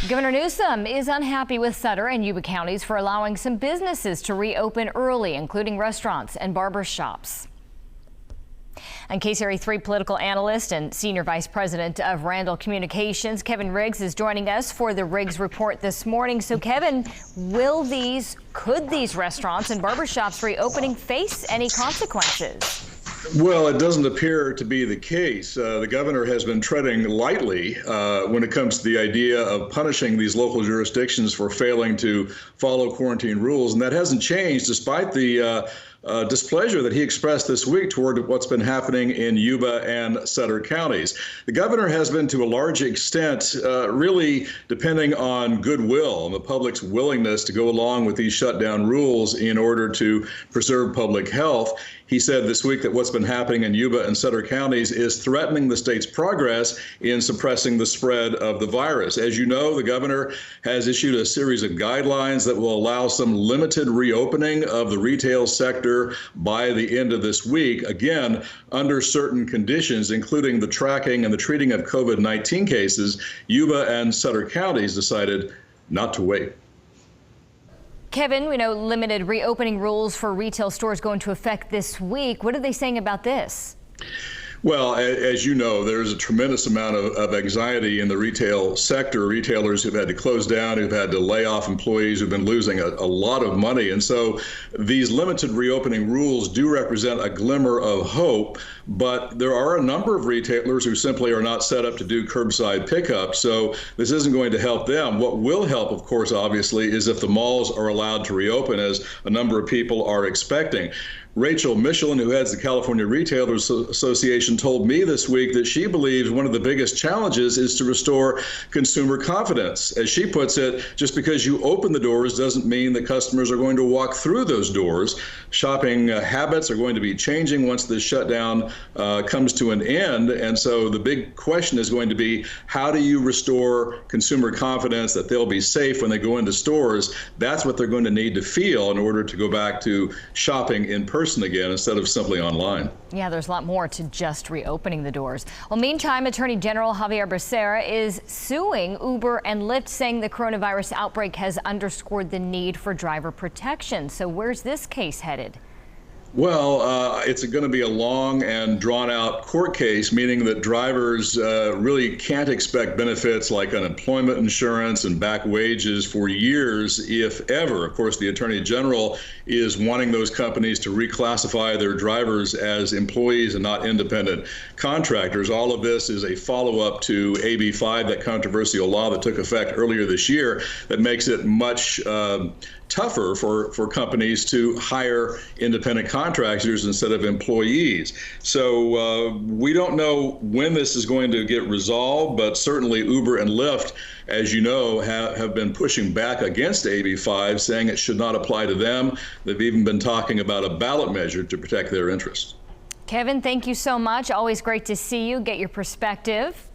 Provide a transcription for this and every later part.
Governor Newsom is unhappy with Sutter and Yuba counties for allowing some businesses to reopen early, including restaurants and barber shops. And KCRA 3 political analyst and senior vice president of Randall Communications, Kevin Riggs, is joining us for the Riggs Report this morning. So, Kevin, could these restaurants and barber shops reopening face any consequences? Well, it doesn't appear to be the case. The governor has been treading lightly when it comes to the idea of punishing these local jurisdictions for failing to follow quarantine rules. And that hasn't changed despite the displeasure that he expressed this week toward what's been happening in Yuba and Sutter counties. The governor has been, to a large extent, really depending on goodwill and the public's willingness to go along with these shutdown rules in order to preserve public health. He said this week that what's been happening in Yuba and Sutter counties is threatening the state's progress in suppressing the spread of the virus. As you know, the governor has issued a series of guidelines that will allow some limited reopening of the retail sector by the end of this week, again, under certain conditions, including the tracking and the treating of COVID-19 cases. Yuba and Sutter counties decided not to wait. Kevin, we know limited reopening rules for retail stores go into effect this week. What are they saying about this? Well, as you know, there's a tremendous amount of anxiety in the retail sector. Retailers who've had to close down, who've had to lay off employees, who've been losing a lot of money. And so these limited reopening rules do represent a glimmer of hope. But there are a number of retailers who simply are not set up to do curbside pickup. So this isn't going to help them. What will help, of course, obviously, is if the malls are allowed to reopen, as a number of people are expecting. Rachel Michelin, who heads the California Retailers Association, told me this week that she believes one of the biggest challenges is to restore consumer confidence. As she puts it, just because you open the doors doesn't mean that customers are going to walk through those doors. Shopping habits are going to be changing once this shutdown comes to an end. And so the big question is going to be, how do you restore consumer confidence that they'll be safe when they go into stores? That's what they're going to need to feel in order to go back to shopping in person again instead of simply online. Yeah, there's a lot more to just reopening the doors. Well, meantime, Attorney General Xavier Becerra is suing Uber and Lyft, saying the coronavirus outbreak has underscored the need for driver protection. So where's this case headed? Well, it's going to be a long and drawn-out court case, meaning that drivers really can't expect benefits like unemployment insurance and back wages for years, if ever. Of course, the Attorney General is wanting those companies to reclassify their drivers as employees and not independent contractors. All of this is a follow-up to AB 5, that controversial law that took effect earlier this year that makes it much tougher for companies to hire independent contractors instead of employees. So we don't know when this is going to get resolved, but certainly Uber and Lyft, as you know, have been pushing back against AB 5, saying it should not apply to them. They've even been talking about a ballot measure to protect their interests. Kevin, thank you so much. Always great to see you, get your perspective.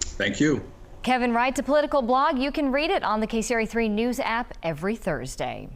Thank you. Kevin writes a political blog. You can read it on the KCRA 3 News app every Thursday.